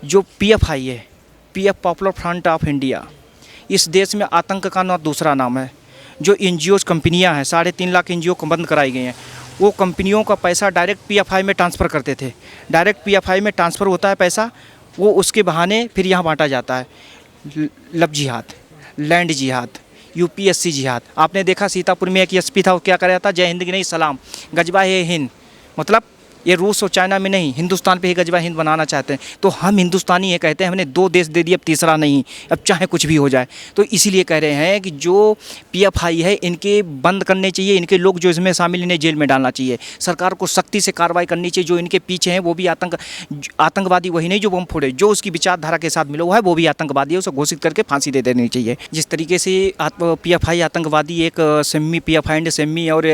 जो पीएफआई है, PF popular front of India, इस देश में आतंक का ना दूसरा नाम है। जो एनजीओज कंपनियां हैं, 3.5 लाख एनजीओ को बंद कराई गई हैं। वो कंपनियों का पैसा डायरेक्ट पीएफआई में ट्रांसफ़र करते थे। डायरेक्ट पीएफआई में ट्रांसफ़र होता है पैसा, वो उसके बहाने फिर यहाँ बांटा जाता है। लव जिहाद, लैंड जिहाद, यूपीएससी जिहाद। आपने देखा सीतापुर में एक एसपी था, वो क्या कर रहा था, जय हिंद की नहीं सलाम, गजबा है हिंद। मतलब ये रूस और चाइना में नहीं, हिंदुस्तान पे ही गजबा हिंद बनाना चाहते हैं। तो हम हिंदुस्तानी ये कहते हैं हमने 2 देश दे दिए, अब तीसरा नहीं, अब चाहे कुछ भी हो जाए। तो इसीलिए कह रहे हैं कि जो पीएफआई है इनके बंद करने चाहिए, इनके लोग जो इसमें शामिल इन्हें जेल में डालना चाहिए। सरकार को सख्ती से कार्रवाई करनी चाहिए। जो इनके पीछे हैं वो भी आतंकवादी वही नहीं जो बम फोड़े, जो उसकी विचारधारा के साथ मिला हुआ है वो भी आतंकवादी है, उसे घोषित करके फांसी दे देनी चाहिए। जिस तरीके से पीएफआई आतंकवादी, एक सेमी पीएफआई एंड सेमी और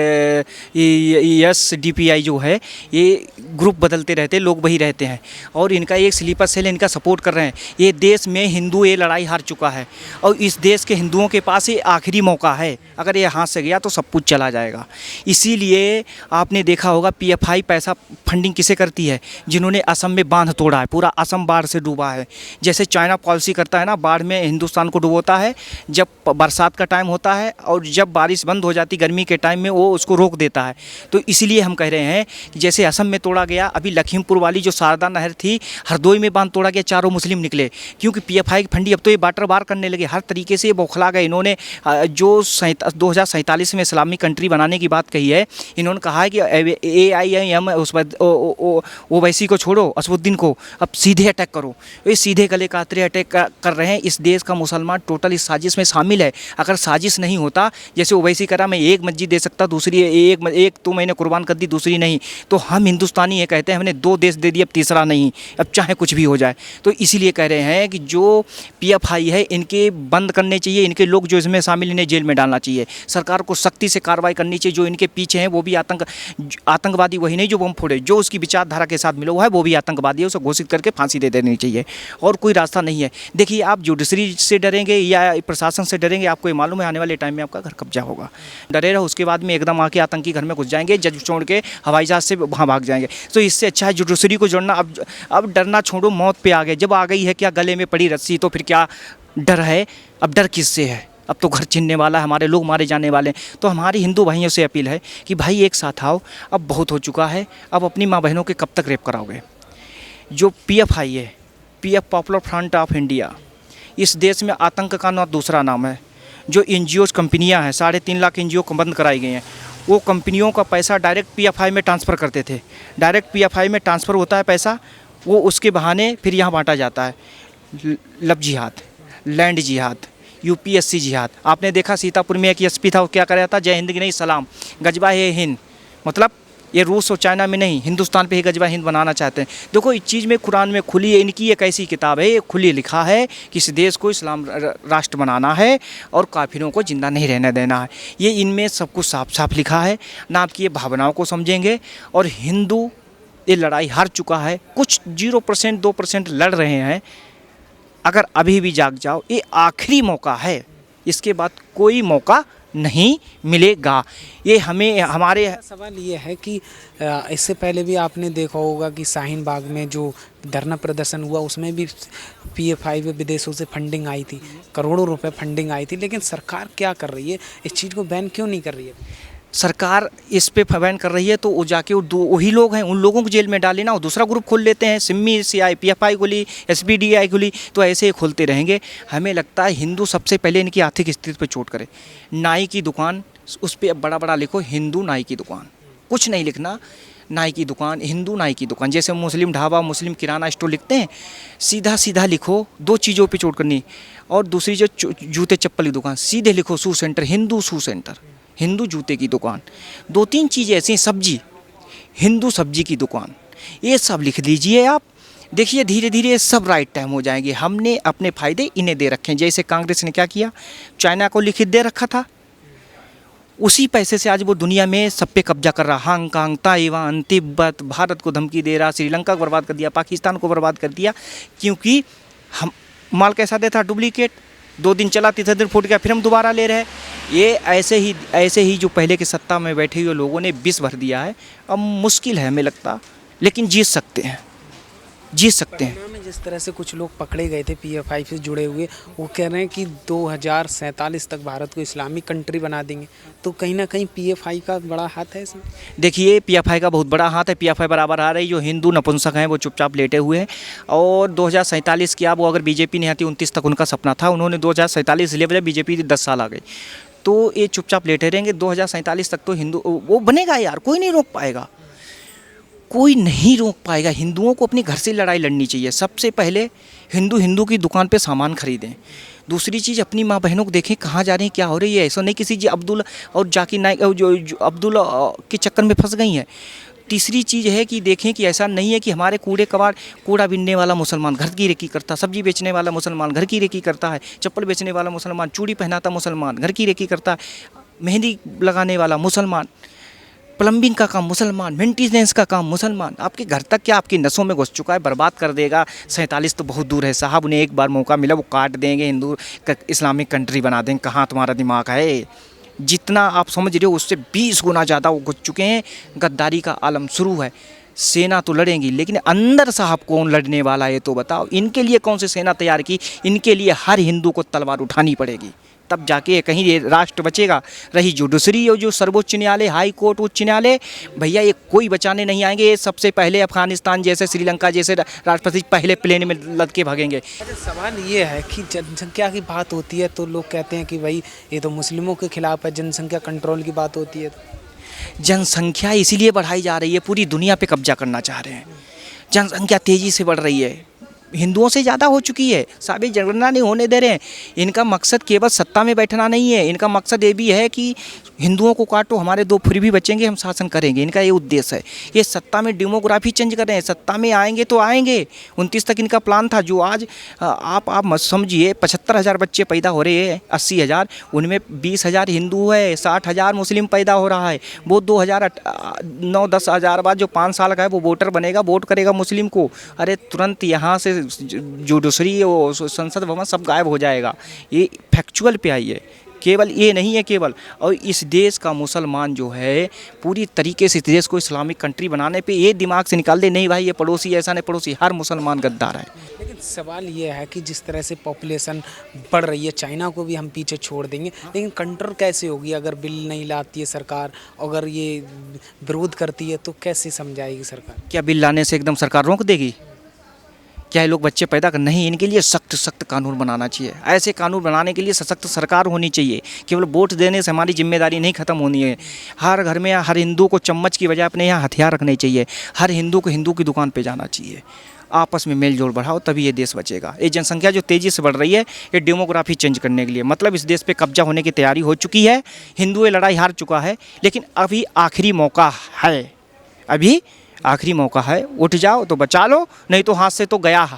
एसडीपीआई जो है, ये ग्रुप बदलते रहते, लोग वही रहते हैं और इनका एक स्लीपर सेल इनका सपोर्ट कर रहे हैं। ये देश में हिंदू ये लड़ाई हार चुका है और इस देश के हिंदुओं के पास ये आखिरी मौका है। अगर ये हाथ से गया तो सब कुछ चला जाएगा। इसीलिए आपने देखा होगा पीएफआई पैसा फंडिंग किसे करती है, जिन्होंने असम में बांध तोड़ा है, पूरा असम बाढ़ से डूबा है। जैसे चाइना पॉलिसी करता है ना, बाढ़ में हिंदुस्तान को डुबोता है जब बरसात का टाइम होता है और जब बारिश बंद हो जाती गर्मी के टाइम में वो उसको रोक देता है। तो इसीलिए हम कह रहे हैं कि जैसे असम में तोड़ा गया, अभी लखीमपुर वाली जो शारदा नहर थी, हरदोई में बांध तोड़ा गया, चारों मुस्लिम निकले क्योंकि पीएफआई की फंडी अब तो ये बाटर बार करने लगे। हर तरीके से ये बौखला गए। इन्होंने जो 2047 में इस्लामिक कंट्री बनाने की बात कही है, इन्होंने कहा है कि AIM ओवैसी को छोड़ो, असदुद्दीन को अब सीधे अटैक करो। ये सीधे गले कातरे अटैक कर रहे हैं। इस देश का मुसलमान टोटल इस साजिश में शामिल है। अगर साजिश नहीं होता, जैसे ओवैसी करा मैं एक मस्जिद दे सकता, दूसरी एक तो मैंने कुर्बान कर दी, दूसरी नहीं। तो हम हिंदुस्तानी ये कहते हैं हमने 2 देश दे दिए, अब तीसरा नहीं, अब चाहे कुछ भी हो जाए। तो इसीलिए कह रहे हैं कि जो पीएफआई है इनके बंद करने चाहिए, इनके लोग जो इसमें शामिल इन्हें जेल में डालना चाहिए। सरकार को सख्ती से कार्रवाई करनी चाहिए। जो इनके पीछे हैं वो भी आतंकवादी वही नहीं जो बम फोड़े, जो उसकी विचारधारा के साथ मिला हुआ है वो भी आतंकवादी है, उसे घोषित करके फांसी दे देनी चाहिए। और कोई रास्ता नहीं है। देखिए, आप जुडिशरी से डरेंगे या प्रशासन से डरेंगे, आपको ये मालूम है आने वाले टाइम में आपका घर कब्जा होगा। डरे रहो, उसके बाद में एकदम आके आतंकी घर में घुस जाएंगे, जज छोड़ के हवाई जहाज से वहाँ भाग जाएंगे। तो इससे अच्छा है जुडिशरी को जोड़ना। अब डरना छोड़ो, मौत पे आ गए। जब आ गई है क्या गले में पड़ी रस्सी, तो फिर क्या डर है? अब डर किससे है? अब तो घर छीनने वाला है, हमारे लोग मारे जाने वाले हैं। तो हमारी हिंदू भाइयों से अपील है कि भाई एक साथ आओ, अब बहुत हो चुका है। अब अपनी माँ बहनों के कब तक रेप कराओगे? जो पीएफआई है, PF popular front of India, इस देश में आतंक का ना दूसरा नाम है। जो एनजीओज कंपनियां हैं, 3.5 लाख एनजीओ को बंद कराई गई हैं। वो कंपनियों का पैसा डायरेक्ट पीएफआई में ट्रांसफ़र करते थे। डायरेक्ट पीएफआई में ट्रांसफ़र होता है पैसा, वो उसके बहाने फिर यहाँ बांटा जाता है। लव जिहाद, लैंड जिहाद, यूपीएससी जिहाद। आपने देखा सीतापुर में एक एसपी था, वो क्या कर रहा था, जय हिंद की नहीं सलाम, गजबा है हिंद। मतलब ये रूस और चाइना में नहीं, हिंदुस्तान पे ही गजबा हिंद बनाना चाहते हैं। देखो, इस चीज़ में कुरान में खुली है, इनकी एक ऐसी किताब है, ये खुली लिखा है कि इस देश को इस्लाम राष्ट्र बनाना है और काफिरों को जिंदा नहीं रहने देना है। ये इनमें सब कुछ साफ साफ लिखा है ना। आपकी ये भावनाओं को समझेंगे। और हिंदू ये लड़ाई हार चुका है। कुछ 0% 2% लड़ रहे हैं। अगर अभी भी जाग जाओ, ये आखिरी मौका है, इसके बाद कोई मौका नहीं मिलेगा। ये हमें हमारे सवाल ये है कि इससे पहले भी आपने देखा होगा कि शाहीन बाग में जो धरना प्रदर्शन हुआ, उसमें भी पीएफआई में विदेशों से फंडिंग आई थी, करोड़ों रुपए फंडिंग आई थी। लेकिन सरकार क्या कर रही है, इस चीज़ को बैन क्यों नहीं कर रही है? सरकार इस पे बैन कर रही है तो वो जाके वही लोग हैं, उन लोगों को जेल में डाले ना, वो दूसरा ग्रुप खोल लेते हैं। सिम्मी CI पीएफआई खुली, SPDI खुली, तो ऐसे ही खोलते रहेंगे। हमें लगता है हिंदू सबसे पहले इनकी आर्थिक स्थिति पर चोट करे। नाई की दुकान, उस पर बड़ा बड़ा लिखो हिंदू नाई की दुकान, कुछ नहीं लिखना, नाई की दुकान, हिंदू नाई की दुकान। जैसे मुस्लिम ढाबा, मुस्लिम किराना स्टोर लिखते हैं, सीधा सीधा लिखो। 2 चीज़ों पे चोट करनी। और दूसरी जो जूते चप्पल की दुकान, सीधे लिखो shoe centre, Hindu shoe centre, Hindu जूते की दुकान। 2-3 चीज़ें ऐसी, सब्जी, हिंदू सब्जी की दुकान, ये सब लिख लीजिए आप। देखिए धीरे धीरे सब राइट टाइम हो जाएंगे। हमने अपने फ़ायदे इन्हें दे रखे हैं। जैसे कांग्रेस ने क्या किया, चाइना को लिखित दे रखा था, उसी पैसे से आज वो दुनिया में सब पे कब्जा कर रहा। हांगकांग, ताइवान, तिब्बत, भारत को धमकी दे रहा, श्रीलंका को बर्बाद कर दिया, पाकिस्तान को बर्बाद कर दिया। क्योंकि हम माल कैसा देता, डुप्लीकेट। 2 दिन चला, तीसरे दिन फूट गया, फिर हम दोबारा ले रहे हैं। ये ऐसे ही जो पहले के सत्ता में बैठे हुए लोगों ने विष भर दिया है। अब मुश्किल है हमें लगता, लेकिन जीत सकते हैं, जीत सकते हैं। पटना में जिस तरह से कुछ लोग पकड़े गए थे पीएफआई से जुड़े हुए, वो कह रहे हैं कि 2047 तक भारत को इस्लामिक कंट्री बना देंगे, तो कहीं ना कहीं पीएफआई का बड़ा हाथ है इसमें। देखिए पीएफआई का बहुत बड़ा हाथ है। पीएफआई बराबर आ रही, जो हिंदू नपुंसक हैं वो चुपचाप लेटे हुए हैं। और 2047 की आप वो अगर बीजेपी नहीं आती 29 तक उनका सपना था, उन्होंने 2047 ले बजाय बीजेपी 10 साल आ गई, तो ये चुपचाप लेटे रहेंगे। 2047 तक तो हिंदू वो बनेगा यार, कोई नहीं रोक पाएगा, कोई नहीं रोक पाएगा। हिंदुओं को अपने घर से लड़ाई लड़नी चाहिए। सबसे पहले हिंदू की दुकान पे सामान खरीदें। दूसरी चीज़, अपनी माँ बहनों को देखें कहाँ जा रही हैं, क्या हो रही है। ऐसा नहीं किसी जी अब्दुल और जाकिर नाइक जो अब्दुल के चक्कर में फंस गई हैं। तीसरी चीज़ है कि देखें कि ऐसा नहीं है कि हमारे कूड़ा बीनने वाला मुसलमान घर की रेकी करता, सब्जी बेचने वाला मुसलमान घर की रेकी करता है, चप्पल बेचने वाला मुसलमान, चूड़ी पहनाता मुसलमान घर की रेकी करता है, मेहंदी लगाने वाला मुसलमान, प्लम्बिंग का काम मुसलमान, मेंटेनेंस का काम मुसलमान। आपके घर तक क्या आपकी नसों में घुस चुका है, बर्बाद कर देगा। 47 तो बहुत दूर है साहब, उन्हें एक बार मौका मिला वो काट देंगे, हिंदू इस्लामिक कंट्री बना देंगे। कहाँ तुम्हारा दिमाग है? जितना आप समझ रहे हो उससे 20 गुना ज़्यादा वो घुस चुके हैं। गद्दारी का आलम शुरू है। सेना तो लड़ेंगी, लेकिन अंदर साहब कौन लड़ने वाला है ये तो बताओ। इनके लिए कौन सी सेना तैयार की? इनके लिए हर हिंदू को तलवार उठानी पड़ेगी, तब जाके कहीं ये राष्ट्र बचेगा। रही जुडिशरी और जो सर्वोच्च न्यायालय, हाई कोर्ट, उच्च न्यायालय, भैया ये कोई बचाने नहीं आएंगे। ये सबसे पहले अफगानिस्तान जैसे, श्रीलंका जैसे राष्ट्रपति पहले प्लेन में लद के भागेंगे। अच्छा, सवाल ये है कि जनसंख्या की बात होती है तो लोग कहते हैं कि भाई ये तो मुस्लिमों के खिलाफ है, जनसंख्या कंट्रोल की बात होती है। जनसंख्या इसीलिए बढ़ाई जा रही है, पूरी दुनिया पे कब्जा करना चाह रहे हैं। जनसंख्या तेज़ी से बढ़ रही है, हिंदुओं से ज़्यादा हो चुकी है। साबित जनगणना नहीं होने दे रहे हैं। इनका मकसद केवल सत्ता में बैठना नहीं है, इनका मकसद ये भी है कि हिंदुओं को काटो, हमारे 2 फिर भी बचेंगे, हम शासन करेंगे। इनका ये उद्देश्य है। ये सत्ता में डेमोग्राफी चेंज कर रहे हैं। सत्ता में आएंगे तो आएंगे। 29 तक इनका प्लान था। जो आज आप मत समझिए 75,000 बच्चे पैदा हो रहे हैं, 80,000, उनमें 20,000 हिंदू है, 60,000 मुस्लिम पैदा हो रहा है। वो 2009-10 हज़ार बाद जो 5 साल का है वो वोटर बनेगा, वोट करेगा मुस्लिम को। अरे तुरंत यहाँ से जुडिशरी वो संसद भवन सब गायब हो जाएगा। ये फैक्चुअल पे आई है, केवल ये नहीं है केवल। और इस देश का मुसलमान जो है पूरी तरीके से इस देश को इस्लामिक कंट्री बनाने पे ये दिमाग से निकाल दे, नहीं भाई ये पड़ोसी ऐसा नहीं, पड़ोसी हर मुसलमान गद्दार है। लेकिन सवाल ये है कि जिस तरह से पॉपुलेशन बढ़ रही है, चाइना को भी हम पीछे छोड़ देंगे, लेकिन कंट्रोल कैसे होगी अगर बिल नहीं लाती है सरकार, अगर ये विरोध करती है तो कैसे समझाएगी सरकार? क्या बिल लाने से एकदम सरकार रोक देगी? क्या ये लोग बच्चे पैदा कर? नहीं, इनके लिए सख्त कानून बनाना चाहिए। ऐसे कानून बनाने के लिए सशक्त सरकार होनी चाहिए। केवल वोट देने से हमारी जिम्मेदारी नहीं खत्म होनी है। हर घर में हर हिंदू को चम्मच की बजाय अपने यहाँ हथियार रखने चाहिए। हर हिंदू को हिंदू की दुकान पे जाना चाहिए। आपस में मेल जोल बढ़ाओ, तभी ये देश बचेगा। ये जनसंख्या जो तेज़ी से बढ़ रही है, ये डेमोग्राफी चेंज करने के लिए, मतलब इस देश पे कब्जा होने की तैयारी हो चुकी है। हिंदू ये लड़ाई हार चुका है, लेकिन अभी आखिरी मौका है। अभी आखिरी मौका है। उठ जाओ तो बचा लो, नहीं तो हाथ से तो गया है।